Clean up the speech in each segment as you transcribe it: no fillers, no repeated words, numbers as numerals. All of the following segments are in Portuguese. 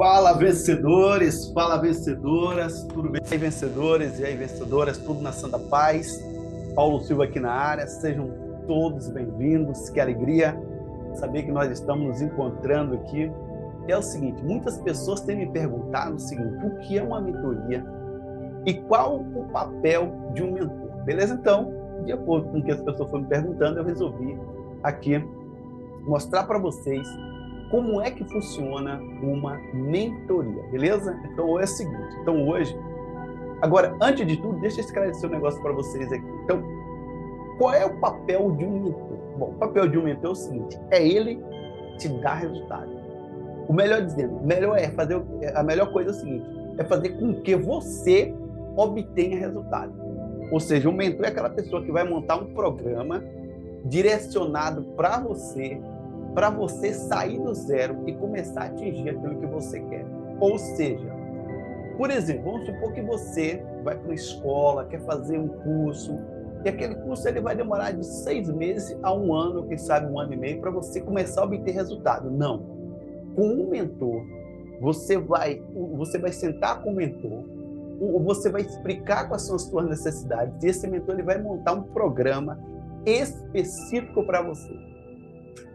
Fala vencedores, fala vencedoras, tudo bem? E aí vencedores e aí vencedoras, tudo na santa paz. Paulo Silva aqui na área, sejam todos bem-vindos, que alegria saber que nós estamos nos encontrando aqui. E é o seguinte, muitas pessoas têm me perguntado o seguinte, o que é uma mentoria e qual o papel de um mentor, beleza? Então, de acordo com o que as pessoas foram me perguntando, eu resolvi aqui mostrar para vocês como é que funciona uma mentoria, beleza? Então é o seguinte, agora, antes de tudo, deixa eu esclarecer um negócio para vocês aqui. Então, qual é o papel de um mentor? Bom, o papel de um mentor é o seguinte, é ele te dar resultado. O melhor dizendo, a melhor coisa é o seguinte, é fazer com que você obtenha resultado. Ou seja, o mentor é aquela pessoa que vai montar um programa direcionado para você sair do zero e começar a atingir aquilo que você quer. Ou seja, por exemplo, vamos supor que você vai para uma escola, quer fazer um curso, e aquele curso ele vai demorar de 6 meses a 1 ano, quem sabe 1 ano e meio, para você começar a obter resultado. Não. Com um mentor, você vai sentar com o mentor, você vai explicar quais são as suas necessidades, e esse mentor ele vai montar um programa específico para você,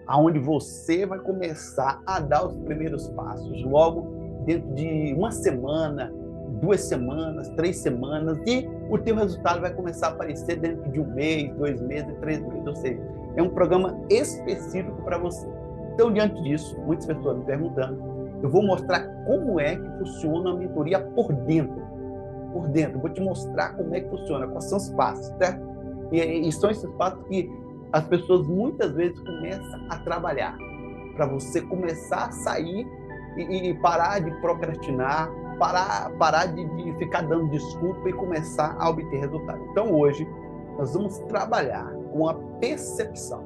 aonde você vai começar a dar os primeiros passos, logo dentro de 1 semana, 2 semanas, 3 semanas, e o teu resultado vai começar a aparecer dentro de 1 mês, 2 meses, 3 meses, ou seja, é um programa específico para você. Então, diante disso, muitas pessoas me perguntando, eu vou mostrar como é que funciona a mentoria por dentro. Por dentro, vou te mostrar como é que funciona, quais são os passos, certo? E são esses passos que as pessoas muitas vezes começam a trabalhar, para você começar a sair e parar de procrastinar, parar de ficar dando desculpa e começar a obter resultado. Então, hoje, nós vamos trabalhar com a percepção,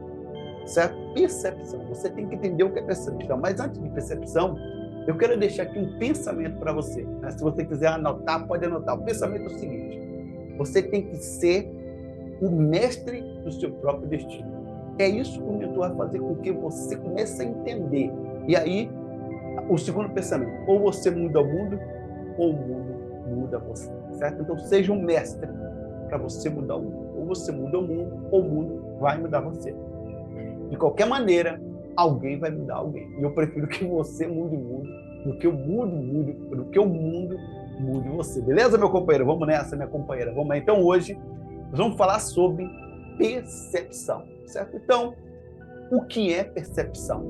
certo? Percepção. Você tem que entender o que é percepção. Mas antes de percepção, eu quero deixar aqui um pensamento para você, né? Se você quiser anotar, pode anotar. O pensamento é o seguinte, você tem que ser o mestre do seu próprio destino. É isso que o mentor vai fazer com que você comece a entender. E aí, o segundo pensamento, ou você muda o mundo, ou o mundo muda você, certo? Então, seja um mestre para você mudar o mundo. Ou você muda o mundo, ou o mundo vai mudar você. De qualquer maneira, alguém vai mudar alguém. E eu prefiro que você mude o mundo do que o mundo mude você. Beleza, meu companheiro? Vamos nessa, minha companheira. Vamos lá. Então, hoje, nós vamos falar sobre percepção, certo? Então, o que é percepção?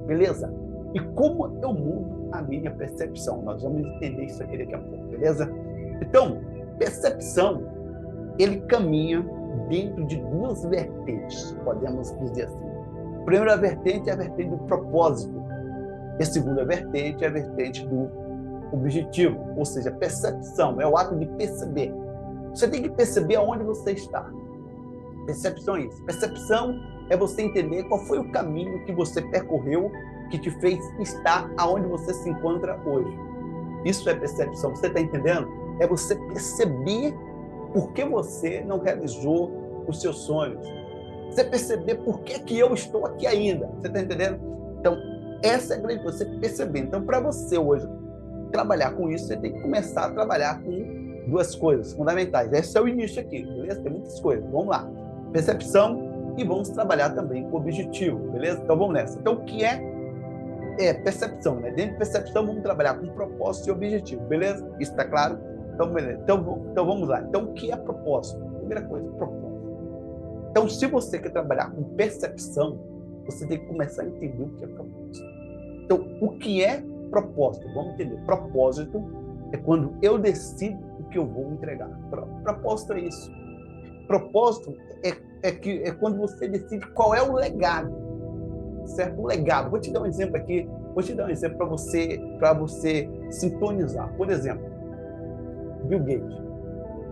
Beleza? E como eu mudo a minha percepção? Nós vamos entender isso aqui daqui a pouco, beleza? Então, percepção, ele caminha dentro de 2 vertentes, podemos dizer assim. A primeira vertente é a vertente do propósito. E a segunda vertente é a vertente do objetivo. Ou seja, percepção é o ato de perceber. Você tem que perceber aonde você está. Percepção é isso. Percepção é você entender qual foi o caminho que você percorreu que te fez estar aonde você se encontra hoje. Isso é percepção. Você está entendendo? É você perceber por que você não realizou os seus sonhos. Você perceber por que eu estou aqui ainda. Você está entendendo? Então, essa é a grande coisa, você perceber. Então, para você hoje trabalhar com isso, você tem que começar a trabalhar com 2 coisas fundamentais. Esse é o início aqui, beleza? Tem muitas coisas. Vamos lá. Percepção e vamos trabalhar também com objetivo, beleza? Então, vamos nessa. Então, o que é percepção, né? Dentro de percepção, vamos trabalhar com propósito e objetivo, beleza? Isso está claro? Então, beleza. Então, vamos lá. Então, o que é propósito? Primeira coisa, propósito. Então, se você quer trabalhar com percepção, você tem que começar a entender o que é propósito. Então, o que é propósito? Vamos entender. Propósito é quando eu decido o que eu vou entregar. Propósito é isso. Propósito é quando você decide qual é o legado, certo? O legado. Vou te dar um exemplo aqui, para você sintonizar. Por exemplo, Bill Gates.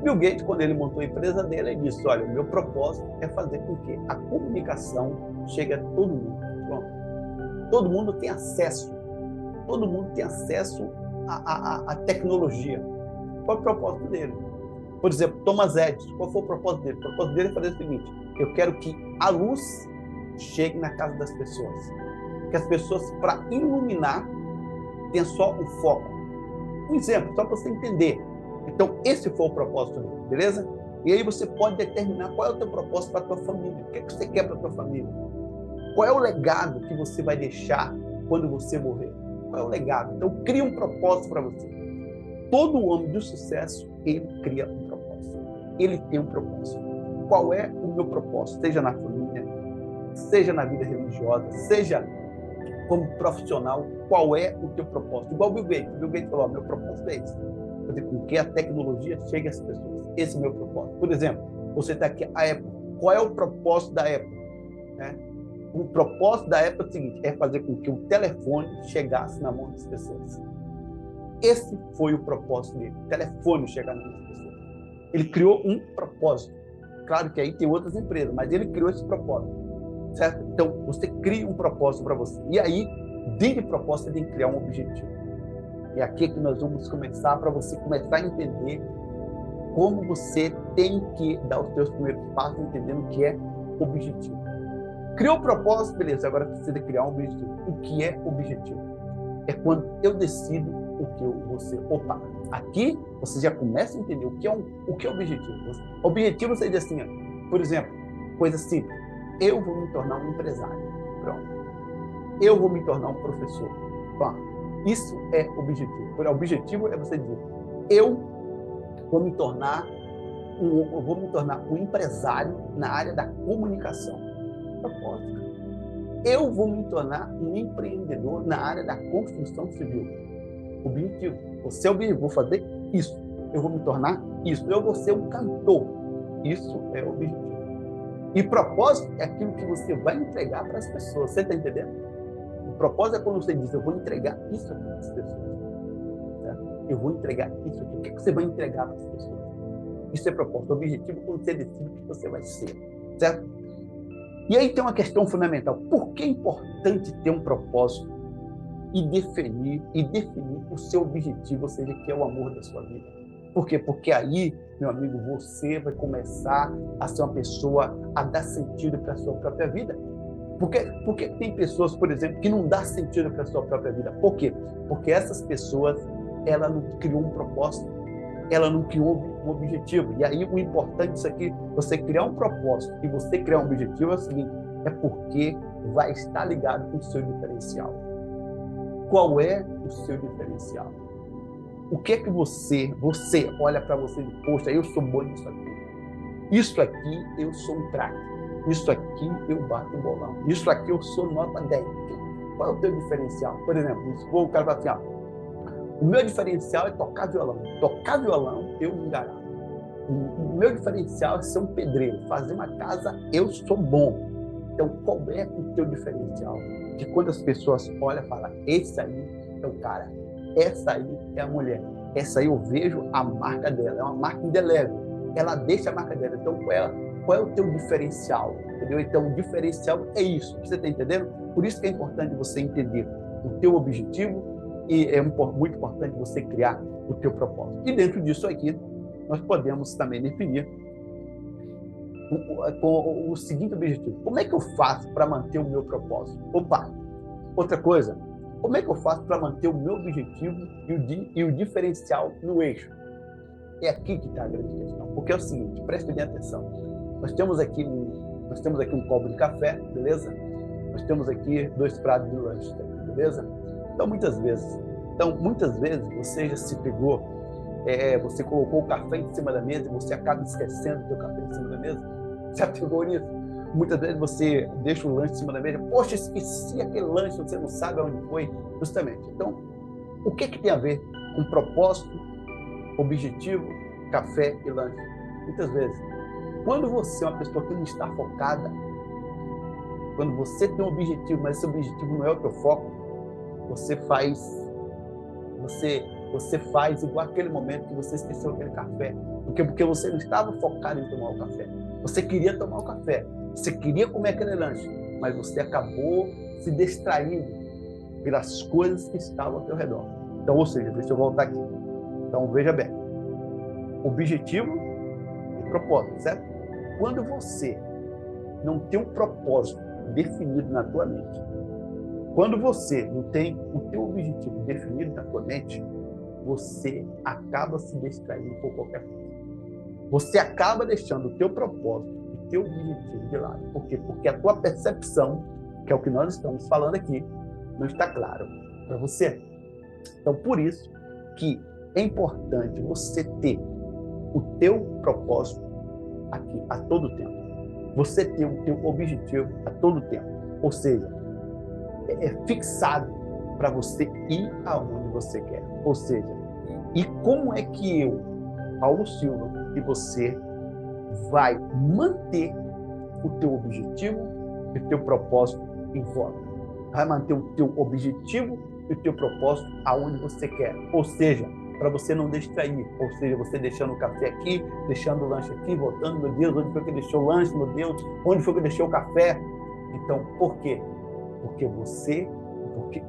Bill Gates, quando ele montou a empresa dele, ele disse, olha, o meu propósito é fazer com que a comunicação chegue a todo mundo. Pronto. Todo mundo tem acesso à tecnologia. Qual é o propósito dele? Por exemplo, Thomas Edison, qual foi o propósito dele? O propósito dele é fazer o seguinte, eu quero que a luz chegue na casa das pessoas. Que as pessoas, para iluminar, tenha só o foco. Um exemplo, só para você entender. Então, esse foi o propósito dele, beleza? E aí você pode determinar qual é o teu propósito para a tua família. O que você quer para a tua família? Qual é o legado que você vai deixar quando você morrer? Qual é o legado? Então, cria um propósito para você. Todo homem de sucesso, ele cria um propósito. Ele tem um propósito. Qual é o meu propósito? Seja na família, seja na vida religiosa, seja como profissional, qual é o teu propósito? Igual o Bill Gates. O Bill Gates falou, meu propósito é esse. Fazer com que a tecnologia chegue às pessoas. Esse é o meu propósito. Por exemplo, você está aqui, a Apple. Qual é o propósito da Apple? Né? O propósito da Apple é o seguinte, é fazer com que o telefone chegasse na mão das pessoas. Esse foi o propósito dele, o telefone chegar na mão das pessoas. Ele criou um propósito. Claro que aí tem outras empresas, mas ele criou esse propósito. Certo? Então, você cria um propósito para você. E aí, dentro de propósito, você tem que criar um objetivo. E aqui é que nós vamos começar, para você começar a entender como você tem que dar os seus primeiros passos, entendendo o que é objetivo. Criou o propósito, beleza, agora precisa criar um objetivo. O que é objetivo? É quando eu decido o que eu vou ser. Opa, aqui você já começa a entender o que é objetivo. Objetivo você diz assim, ó, por exemplo, coisa simples. Eu vou me tornar um empresário. Pronto. Eu vou me tornar um professor. Pronto. Isso é objetivo. O objetivo é você dizer, eu vou me tornar um empresário na área da comunicação. Propósito. Eu vou me tornar um empreendedor na área da construção civil. Objetivo. Você é o objetivo. Vou fazer isso. Eu vou me tornar isso. Eu vou ser um cantor. Isso é objetivo. E propósito é aquilo que você vai entregar para as pessoas. Você está entendendo? O propósito é quando você diz, eu vou entregar isso aqui para as pessoas. Certo? Eu vou entregar isso aqui. O que você vai entregar para as pessoas? Isso é propósito. O objetivo é quando você decide o que você vai ser. Certo? E aí tem uma questão fundamental. Por que é importante ter um propósito e definir o seu objetivo, ou seja, que é o amor da sua vida? Por quê? Porque aí, meu amigo, você vai começar a ser uma pessoa a dar sentido para a sua própria vida. Porque tem pessoas, por exemplo, que não dão sentido para a sua própria vida. Por quê? Porque essas pessoas, ela não criou um propósito, ela não criou um objetivo. E aí o importante disso aqui, você criar um propósito e você criar um objetivo é o seguinte, é porque vai estar ligado com o seu diferencial. Qual é o seu diferencial? O que é que você olha para você e diz, poxa, eu sou bom nisso aqui. Isso aqui eu sou um craque. Isso aqui eu bato o bolão. Isso aqui eu sou nota 10. Qual é o teu diferencial? Por exemplo, o cara fala assim, o meu diferencial é tocar violão. Tocar violão, eu me garanto. O meu diferencial é ser um pedreiro. Fazer uma casa, eu sou bom. Então, qual é o teu diferencial? Que quando as pessoas olham e falam, esse aí é o cara. Essa aí é a mulher. Essa aí eu vejo a marca dela. É uma marca indelével. Ela deixa a marca dela. Então, qual é o teu diferencial? Entendeu? Então, o diferencial é isso. Você está entendendo? Por isso que é importante você entender o teu objetivo e é muito importante você criar o teu propósito. E dentro disso aqui, nós podemos também definir com o seguinte objetivo. Como é que eu faço para manter o meu propósito? Opa! Outra coisa. Como é que eu faço para manter o meu objetivo e o diferencial no eixo? É aqui que está a grande questão. Porque é o seguinte, preste bem atenção. Nós temos aqui um copo de café, beleza? Nós temos aqui 2 pratos de lanche, beleza? Então, muitas vezes você já se pegou, você colocou o café em cima da mesa e você acaba esquecendo o seu café em cima da mesa. Já pegou nisso? Muitas vezes você deixa o lanche em cima da mesa, poxa, esqueci aquele lanche, você não sabe onde foi, justamente. Então, o que tem a ver com propósito, objetivo, café e lanche? Muitas vezes, quando você é uma pessoa que não está focada, quando você tem um objetivo, mas esse objetivo não é o teu foco, você faz igual aquele momento que você esqueceu aquele café. Porque você não estava focado em tomar o café. Você queria tomar o café, você queria comer aquele lanche, mas você acabou se distraindo pelas coisas que estavam ao teu redor. Então, ou seja, deixa eu voltar aqui. Então, veja bem. Objetivo e propósito, certo? Quando você não tem um propósito definido na tua mente, Quando você não tem o teu objetivo definido na tua mente, você acaba se distraindo por qualquer coisa. Você acaba deixando o teu propósito, o teu objetivo de lado. Por quê? Porque a tua percepção, que é o que nós estamos falando aqui, não está claro para você. Então, por isso que é importante você ter o teu propósito aqui a todo tempo. Você ter o teu objetivo a todo tempo. Ou seja, é fixado para você ir aonde você quer. Ou seja, e como é que eu, Paulo Silva, e você vai manter o teu objetivo e o teu propósito em voga? Vai manter o teu objetivo e o teu propósito aonde você quer. Ou seja, para você não distrair. Ou seja, você deixando o café aqui, deixando o lanche aqui, voltando, meu Deus, onde foi que deixou o lanche, meu Deus? Onde foi que deixou o café? Então, por quê? Porque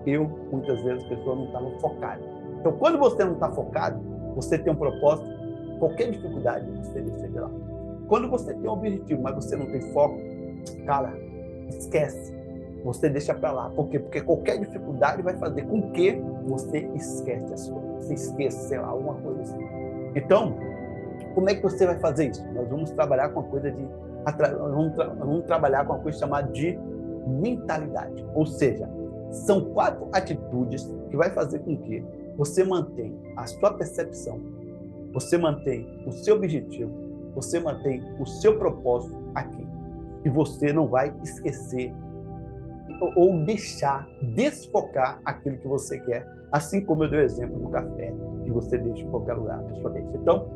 eu, muitas vezes, as pessoas não estavam focadas. Então, quando você não está focado, você tem um propósito, qualquer dificuldade você deixa de lado. Quando você tem um objetivo, mas você não tem foco, cara, esquece. Você deixa para lá. Por quê? Porque qualquer dificuldade vai fazer com que você esquece as coisas. Você esqueça, sei lá, alguma coisa assim. Então, como é que você vai fazer isso? Nós vamos trabalhar com uma coisa de... Vamos trabalhar com uma coisa chamada de mentalidade. Ou seja, são 4 atitudes que vai fazer com que você mantenha a sua percepção, você mantém o seu objetivo, você mantém o seu propósito aqui. E você não vai esquecer ou deixar desfocar aquilo que você quer, assim como eu dei o exemplo do café, que você deixa em qualquer lugar, a pessoa deixa. Então,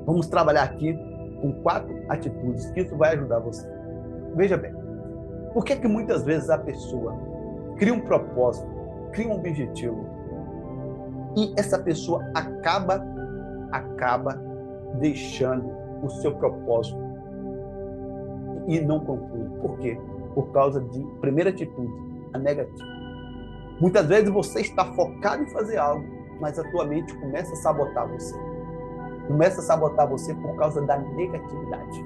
vamos trabalhar aqui com 4 atitudes, que isso vai ajudar você. Veja bem, por que muitas vezes a pessoa cria um propósito, cria um objetivo, e essa pessoa acaba deixando o seu propósito e não conclui? Por quê? Por causa de, primeira atitude, a negativa. Muitas vezes você está focado em fazer algo, mas a tua mente começa a sabotar você. Começa a sabotar você por causa da negatividade.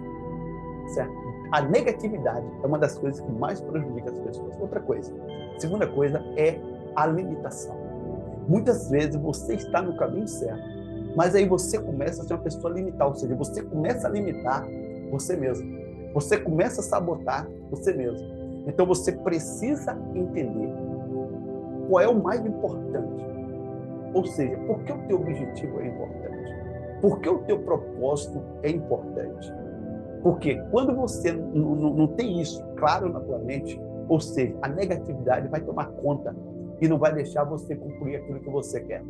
Certo? A negatividade é uma das coisas que mais prejudica as pessoas. Outra coisa. Segunda coisa é a limitação. Muitas vezes você está no caminho certo, mas aí você começa a ser uma pessoa limitada, ou seja, você começa a limitar você mesmo. Você começa a sabotar você mesmo. Então você precisa entender qual é o mais importante. Ou seja, por que o teu objetivo é importante? Por que o teu propósito é importante? Porque quando você não tem isso claro na tua mente, ou seja, a negatividade vai tomar conta e não vai deixar você concluir aquilo que você quer.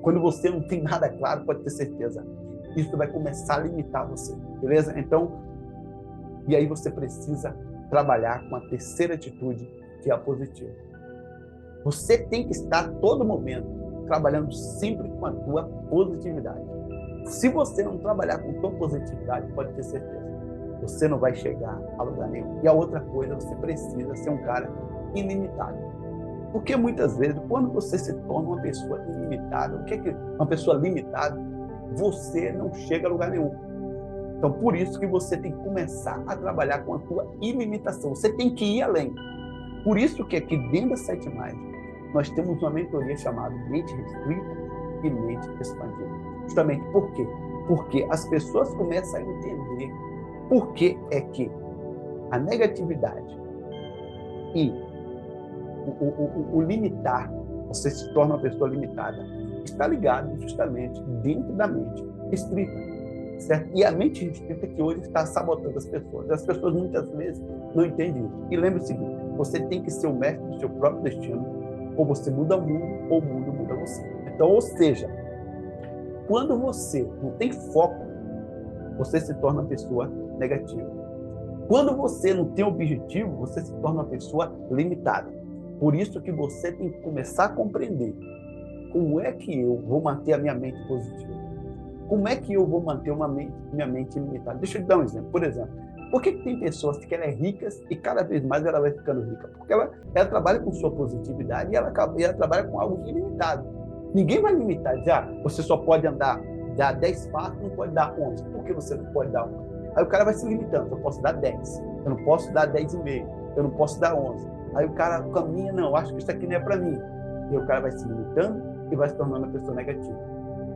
Quando você não tem nada claro, pode ter certeza, isso vai começar a limitar você, beleza? Então, e aí você precisa trabalhar com a terceira atitude, que é a positiva. Você tem que estar a todo momento trabalhando sempre com a tua positividade. Se você não trabalhar com a tua positividade, pode ter certeza, você não vai chegar a lugar nenhum. E a outra coisa, você precisa ser um cara ilimitado. Porque muitas vezes, quando você se torna uma pessoa ilimitada, o que é uma pessoa limitada? Você não chega a lugar nenhum. Então, por isso que você tem que começar a trabalhar com a tua ilimitação. Você tem que ir além. Por isso que aqui dentro da Sete Mais, nós temos uma mentoria chamada Mente Restrita e Mente Expandida. Justamente por quê? Porque as pessoas começam a entender por que é que a negatividade e o limitar, você se torna uma pessoa limitada, está ligado justamente dentro da mente restrita. Certo? E a mente restrita que hoje está sabotando as pessoas. As pessoas muitas vezes não entendem isso. E lembre o seguinte, você tem que ser o mestre do seu próprio destino, ou você muda o mundo, ou o mundo muda você. Então, ou seja, quando você não tem foco, você se torna uma pessoa negativa. Quando você não tem objetivo, você se torna uma pessoa limitada. Por isso que você tem que começar a compreender como é que eu vou manter a minha mente positiva. Como é que eu vou manter minha mente limitada? Deixa eu te dar um exemplo. Por exemplo, por que tem pessoas que eram ricas e cada vez mais ela vai ficando rica? Porque ela trabalha com sua positividade e ela trabalha com algo ilimitado. Ninguém vai limitar, dizer, você só pode andar, dar 10 passos, não pode dar 11. Por que você não pode dar 11? Aí o cara vai se limitando, eu posso dar 10, eu não posso dar 10,5, eu não posso dar 11. Aí o cara caminha, não, acho que isso aqui não é para mim. E o cara vai se limitando e vai se tornando uma pessoa negativa.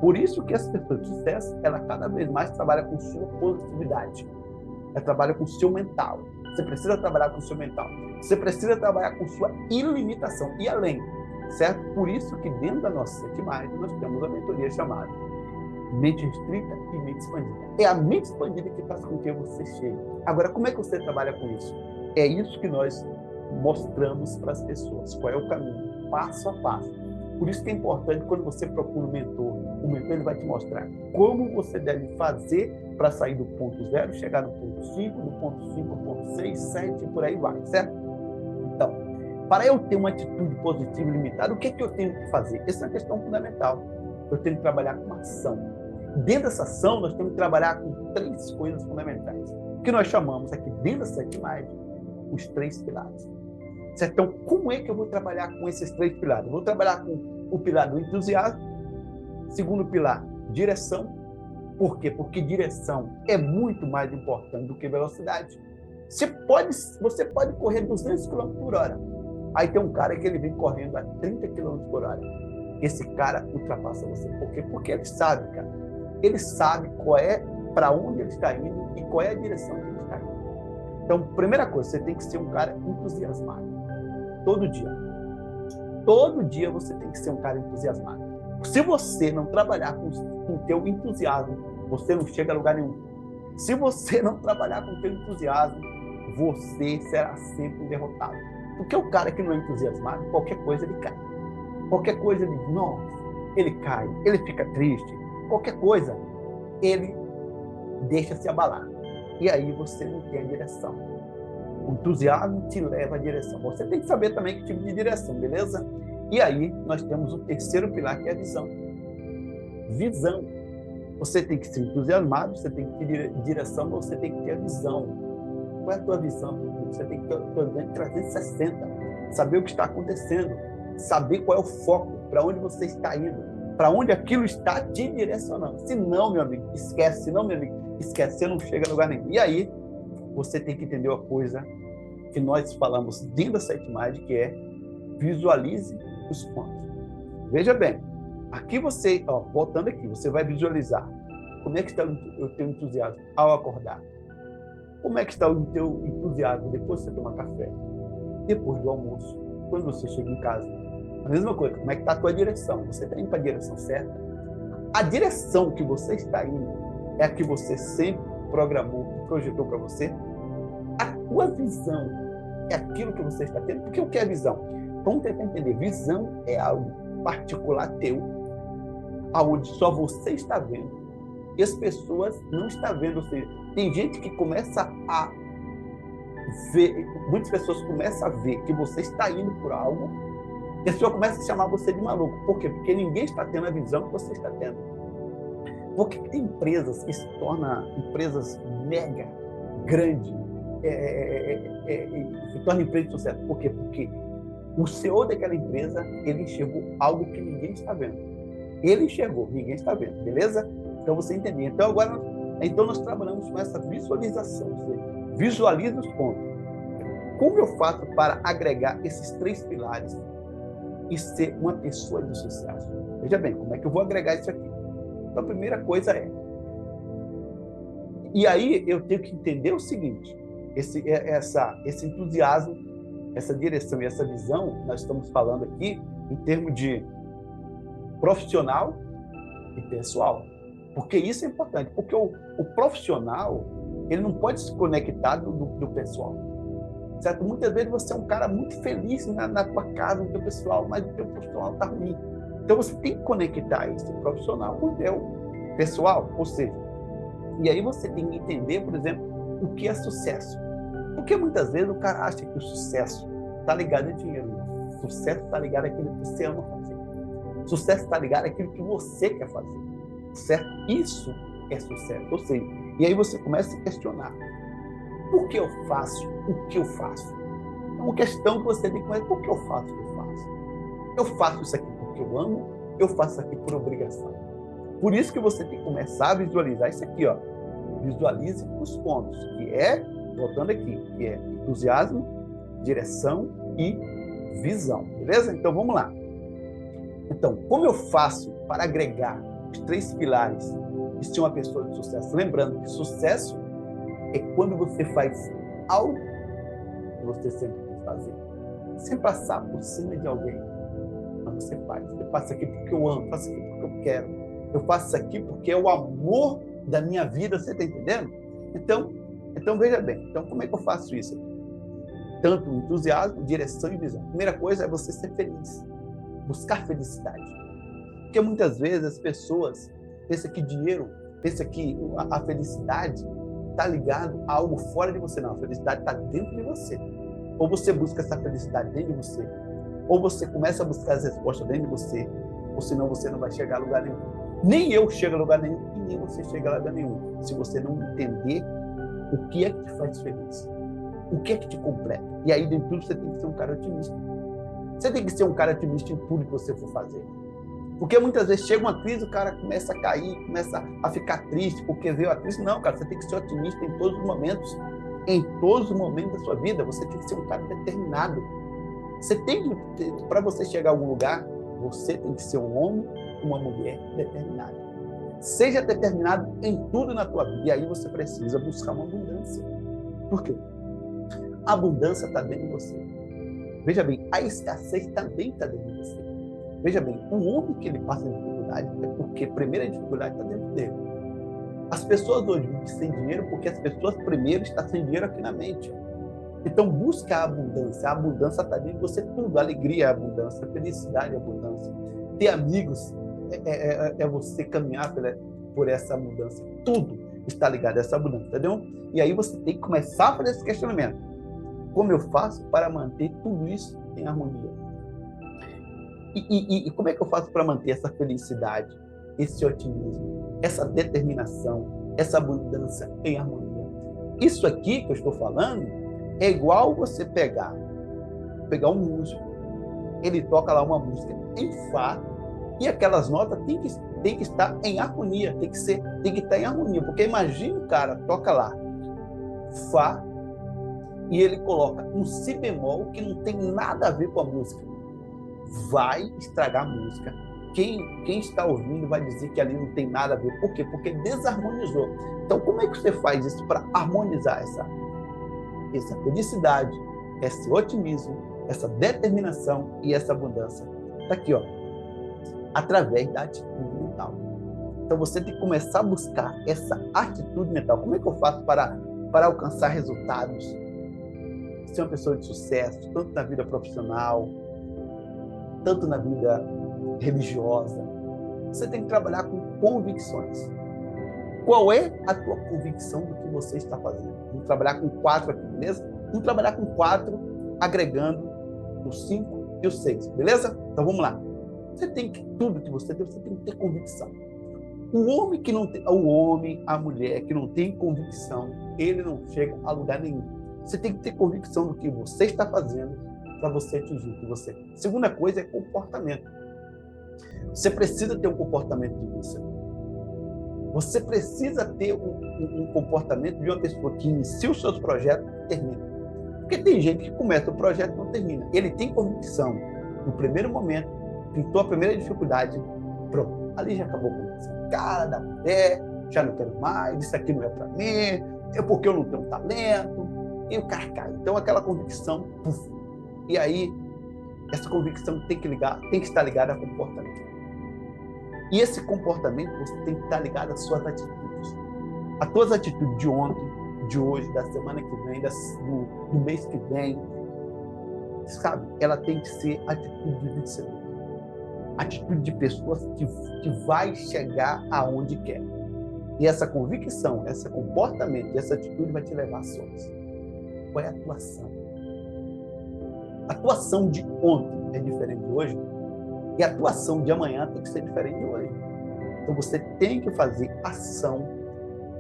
Por isso que as pessoas de sucesso, ela cada vez mais trabalha com sua positividade. Ela trabalha com o seu mental. Você precisa trabalhar com o seu mental. Você precisa trabalhar com sua ilimitação e além, certo? Por isso que dentro da nossa sétima nós temos a mentoria chamada mente restrita e mente expandida. É a mente expandida que faz com que você chegue. Agora, como é que você trabalha com isso? É isso que nós mostramos para as pessoas. Qual é o caminho? Passo a passo. Por isso que é importante, quando você procura um mentor, o mentor ele vai te mostrar como você deve fazer para sair do ponto 0, chegar no ponto 5, do ponto 5 ao ponto 6, 7 e por aí vai, certo? Então, para eu ter uma atitude positiva e limitada, o que eu tenho que fazer? Essa é uma questão fundamental. Eu tenho que trabalhar com ação. Dentro dessa ação, nós temos que trabalhar com 3 coisas fundamentais, que nós chamamos aqui dentro da sétima arte, os 3 pilares. Certo? Então, como é que eu vou trabalhar com esses 3 pilares? Eu vou trabalhar com o pilar do entusiasmo, segundo pilar, direção. Por quê? Porque direção é muito mais importante do que velocidade. Você pode correr 200 km por hora. Aí tem um cara que ele vem correndo a 30 km por hora. Esse cara ultrapassa você. Por quê? Porque ele sabe, cara. Ele sabe para onde ele está indo e qual é a direção que ele está indo. Então, primeira coisa, você tem que ser um cara entusiasmado. Todo dia. Todo dia você tem que ser um cara entusiasmado. Se você não trabalhar com o teu entusiasmo, você não chega a lugar nenhum. Se você não trabalhar com o teu entusiasmo, você será sempre um derrotado. Porque o cara que não é entusiasmado, qualquer coisa ele cai. Qualquer coisa ele, nossa, ele cai, ele fica triste. Qualquer coisa, ele deixa se abalar. E aí você não tem a direção. O entusiasmo te leva à direção. Você tem que saber também que tipo de direção, beleza? E aí nós temos o terceiro pilar, que é a visão. Visão. Você tem que ser entusiasmado, você tem que ter direção, mas você tem que ter a visão. Qual é a tua visão? Você tem que ter 360. Saber o que está acontecendo. Saber qual é o foco, para onde você está indo, para onde aquilo está te direcionando. Se não, meu amigo, esquece. Se não, meu amigo, esquece. Você não chega a lugar nenhum. E aí, você tem que entender uma coisa que nós falamos dentro da sétima, que é visualize os pontos. Veja bem, aqui você, voltando aqui, você vai visualizar como é que está o teu entusiasmo ao acordar. Como é que está o teu entusiasmo depois que você tomar café, depois do almoço, quando você chega em casa. A mesma coisa, como é que está a tua direção? Você está indo para a direção certa? A direção que você está indo é a que você sempre programou, projetou para você? A tua visão é aquilo que você está tendo? Porque o que é visão? Vamos tentar entender. Visão é algo particular teu, aonde só você está vendo e as pessoas não estão vendo. Ou seja, tem gente que começa a ver, muitas pessoas começam a ver que você está indo por algo e a pessoa começa a chamar você de maluco. Por quê? Porque ninguém está tendo a visão que você está tendo. Por que tem empresas que se tornam empresas mega grandes, se tornam empresas de sucesso? Por quê? Porque o CEO daquela empresa, ele enxergou algo que ninguém está vendo. Ele enxergou, ninguém está vendo, beleza? Então você entendeu. Então agora, nós trabalhamos com essa visualização. Ou seja, visualiza os pontos. Como eu faço para agregar esses 3 pilares e ser uma pessoa de sucesso? Veja bem, como é que eu vou agregar isso aqui? Então, a primeira coisa é... E aí eu tenho que entender o seguinte, esse entusiasmo, essa direção e essa visão, nós estamos falando aqui em termos de profissional e pessoal. Porque isso é importante, porque o profissional, ele não pode se conectar do pessoal. Certo? Muitas vezes você é um cara muito feliz na tua casa, no teu pessoal, mas o teu profissional está ruim. Então você tem que conectar esse profissional com o teu pessoal, ou seja, e aí você tem que entender, por exemplo, o que é sucesso. Porque muitas vezes o cara acha que o sucesso está ligado a dinheiro. O sucesso está ligado àquilo que você ama fazer. O sucesso está ligado àquilo que você quer fazer. Certo? Isso é sucesso. Ou seja, e aí você começa a se questionar. Por que eu faço o que eu faço? É uma questão que você tem que começar. Por que eu faço o que eu faço? Eu faço isso aqui porque eu amo, eu faço isso aqui por obrigação. Por isso que você tem que começar a visualizar isso aqui, ó. Visualize os pontos, que é, voltando aqui, que é entusiasmo, direção e visão, beleza? Então, vamos lá. Então, como eu faço para agregar os 3 pilares de ser uma pessoa de sucesso? Lembrando que sucesso é quando você faz algo que você sempre quis fazer, sem passar por cima de alguém. Mas você faz. Eu faço aqui porque eu amo, faço aqui porque eu quero. Eu faço isso aqui porque é o amor da minha vida, você está entendendo? Então, veja bem. Então, como é que eu faço isso aqui? Tanto entusiasmo, direção e visão. A primeira coisa é você ser feliz. Buscar felicidade. Porque muitas vezes as pessoas pensam que dinheiro, pensam que a felicidade está ligado a algo fora de você. Não, a felicidade está dentro de você. Ou você busca essa felicidade dentro de você, ou você começa a buscar as respostas dentro de você, ou senão você não vai chegar a lugar nenhum. Nem eu chego a lugar nenhum e nem você chega a lugar nenhum, se você não entender o que é que te faz feliz, o que é que te completa. E aí, dentro de tudo, você tem que ser um cara otimista. Você tem que ser um cara otimista em tudo que você for fazer. Porque muitas vezes chega uma crise, o cara começa a cair, começa a ficar triste porque veio a crise. Não, cara, você tem que ser otimista em todos os momentos. Em todos os momentos da sua vida, você tem que ser um cara determinado. Você tem que, para você chegar a algum lugar, você tem que ser um homem, uma mulher determinada. Seja determinado em tudo na tua vida. E aí você precisa buscar uma abundância. Por quê? A abundância está dentro de você. Veja bem, a escassez também está dentro de você. Veja bem, o homem que ele passa dificuldade é porque a primeira dificuldade está dentro dele. As pessoas hoje vivem sem dinheiro porque as pessoas primeiro estão sem dinheiro aqui na mente. Então, busca a abundância. A abundância está dentro de você tudo. A alegria é a abundância, a felicidade é a abundância. Ter amigos é você caminhar por essa abundância. Tudo está ligado a essa abundância, entendeu? E aí você tem que começar a fazer esse questionamento. Como eu faço para manter tudo isso em harmonia? E como é que eu faço para manter essa felicidade, esse otimismo, essa determinação, essa abundância em harmonia? Isso aqui que eu estou falando é igual você pegar um músico, ele toca lá uma música em Fá, e aquelas notas tem que estar em harmonia, tem que estar em harmonia, porque imagina o cara toca lá Fá, e ele coloca um Si bemol que não tem nada a ver com a música. Vai estragar a música. Quem está ouvindo vai dizer que ali não tem nada a ver. Por quê? Porque desarmonizou. Então, como é que você faz isso para harmonizar essa felicidade, esse otimismo, essa determinação e essa abundância? Está aqui, ó, através da atitude mental. Então, você tem que começar a buscar essa atitude mental. Como é que eu faço para alcançar resultados? Ser uma pessoa de sucesso, tanto na vida profissional, tanto na vida religiosa. Você tem que trabalhar com convicções. Qual é a tua convicção do que você está fazendo? Vamos trabalhar com 4 aqui, beleza? Vamos trabalhar com 4, agregando o 5 e o 6, beleza? Então vamos lá. Você tem que, tudo que você tem que ter convicção. O homem, a mulher que não tem convicção, ele não chega a lugar nenhum. Você tem que ter convicção do que você está fazendo para você atingir o que você quer. Segunda coisa é comportamento. Você precisa ter um comportamento de início. Você precisa ter um comportamento de uma pessoa que inicia os seus projetos e termina. Porque tem gente que começa o projeto e não termina. Ele tem convicção. No primeiro momento, pintou a primeira dificuldade, pronto. Ali já acabou com isso. Cara da mulher, já não quero mais, isso aqui não é para mim, é porque eu não tenho talento. E o cara cai. Então, aquela convicção, puf. E aí, essa convicção tem que estar ligada a comportamento. E esse comportamento, você tem que estar ligado às suas atitudes. As tuas atitudes de ontem, de hoje, da semana que vem, do mês que vem, sabe? Ela tem que ser atitude de vencedor. Atitude de pessoas que vai chegar aonde quer. E essa convicção, esse comportamento, essa atitude vai te levar a sonhos. Qual é a tua ação? A tua ação de ontem é diferente de hoje, e a tua ação de amanhã tem que ser diferente de hoje. Então você tem que fazer ação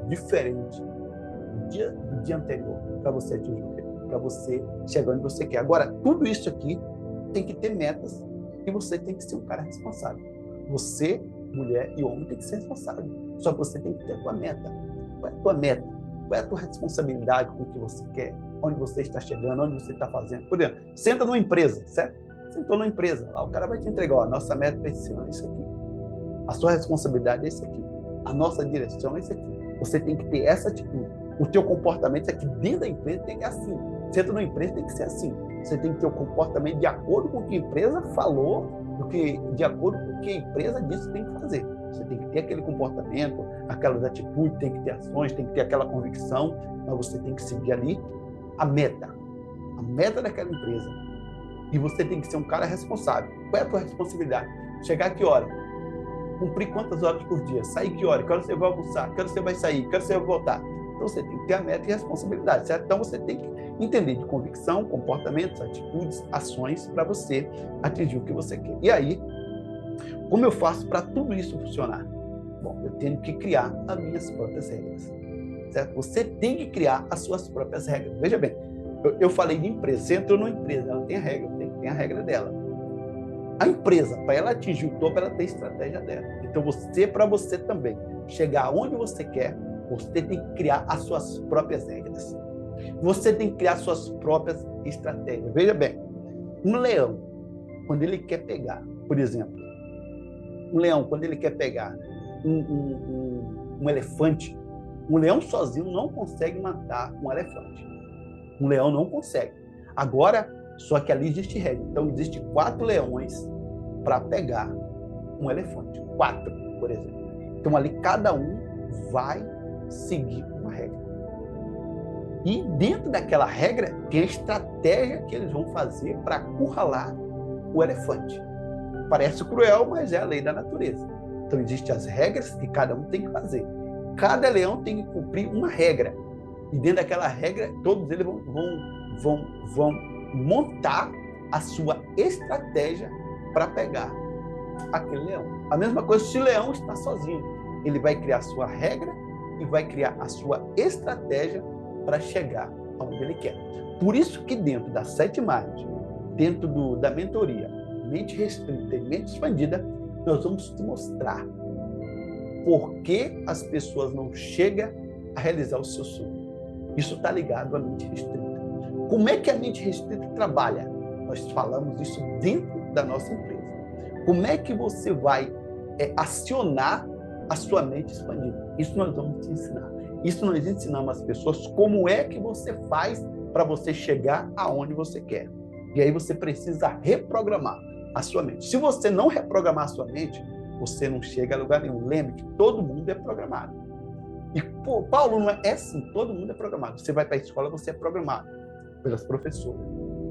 diferente do dia anterior para você atingir o quê? Para você chegar onde você quer. Agora, tudo isso aqui tem que ter metas e você tem que ser um cara responsável. Você, mulher e homem, tem que ser responsável. Só que você tem que ter a tua meta. Qual é a tua meta? Qual é a tua responsabilidade com o que você quer? Onde você está chegando? Onde você está fazendo? Por exemplo, senta numa empresa, certo? Sentou numa empresa, lá o cara vai te entregar, ó, nossa meta é isso aqui. A sua responsabilidade é isso aqui. A nossa direção é isso aqui. Você tem que ter essa atitude. O teu comportamento é que dentro da empresa tem que ser assim. Senta numa empresa tem que ser assim. Você tem que ter o comportamento de acordo com o que a empresa falou, de acordo com o que a empresa disse que tem que fazer. Você tem que ter aquele comportamento, aquelas atitudes, tem que ter ações, tem que ter aquela convicção, mas você tem que seguir ali a meta daquela empresa. E você tem que ser um cara responsável. Qual é a tua responsabilidade? Chegar a que hora? Cumprir quantas horas por dia? Sair que hora? Que hora você vai almoçar? Que hora você vai sair? Que hora você vai voltar? Então você tem que ter a meta e a responsabilidade, certo? Então você tem que entender de convicção, comportamentos, atitudes, ações para você atingir o que você quer. E aí, como eu faço para tudo isso funcionar? Bom, eu tenho que criar as minhas próprias regras, certo? Você tem que criar as suas próprias regras. Veja bem, eu falei de empresa. Você entrou numa empresa, ela tem a regra, tem a regra dela. A empresa, para ela atingir o topo, ela tem a estratégia dela. Então, para você também chegar onde você quer, você tem que criar as suas próprias regras. Você tem que criar suas próprias estratégias. Veja bem, um leão, quando ele quer pegar, por exemplo, um leão, quando ele quer pegar um elefante, um leão sozinho não consegue matar um elefante. Um leão não consegue. Agora, só que ali existe regra. Então, existe 4 leões para pegar um elefante. 4, por exemplo. Então, ali cada um vai seguir uma regra. E dentro daquela regra, tem a estratégia que eles vão fazer para acurralar o elefante. Parece cruel, mas é a lei da natureza. Então, existem as regras que cada um tem que fazer. Cada leão tem que cumprir uma regra. E dentro daquela regra, todos eles vão montar a sua estratégia para pegar aquele leão. A mesma coisa se o leão está sozinho. Ele vai criar a sua regra e vai criar a sua estratégia para chegar aonde ele quer. Por isso que dentro das 7 margens, dentro da mentoria, mente restrita e mente expandida, nós vamos te mostrar por que as pessoas não chegam a realizar o seu sonho. Isso está ligado à mente restrita. Como é que a mente restrita trabalha? Nós falamos isso dentro da nossa empresa. Como é que você vai acionar a sua mente expandida? Isso nós vamos te ensinar. Isso nós ensinamos às pessoas como é que você faz para você chegar aonde você quer. E aí você precisa reprogramar a sua mente. Se você não reprogramar a sua mente, você não chega a lugar nenhum. Lembre que todo mundo é programado. E, pô, Paulo, não é assim, todo mundo é programado. Você vai para a escola, você é programado pelas professoras.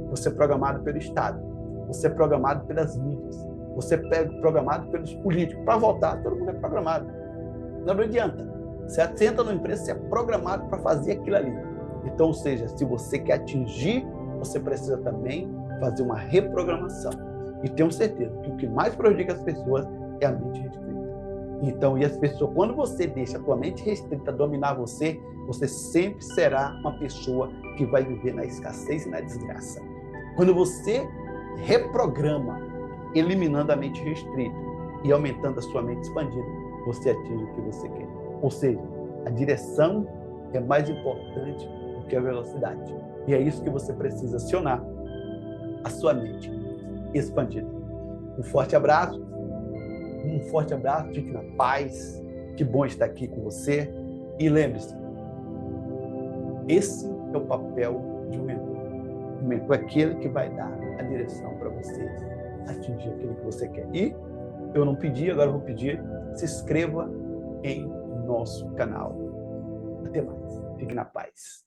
Você é programado pelo Estado. Você é programado pelas mídias. Você é programado pelos políticos. Para votar, todo mundo é programado. Não adianta. Você entra numa empresa, você é programado para fazer aquilo ali. Então, ou seja, se você quer atingir, você precisa também fazer uma reprogramação. E tenho certeza que o que mais prejudica as pessoas é a mente restrita. Então, e as pessoas, quando você deixa a tua mente restrita dominar você, você sempre será uma pessoa que vai viver na escassez e na desgraça. Quando você reprograma, eliminando a mente restrita e aumentando a sua mente expandida, você atinge o que você quer. Ou seja, a direção é mais importante do que a velocidade. E é isso que você precisa acionar a sua mente expandida. Um forte abraço, fique na paz. Que bom estar aqui com você. E lembre-se, esse é o papel de um mentor. O mentor é aquele que vai dar a direção para você atingir aquilo que você quer. E eu não pedi, agora eu vou pedir, se inscreva em nosso canal. Até mais. Fique na paz.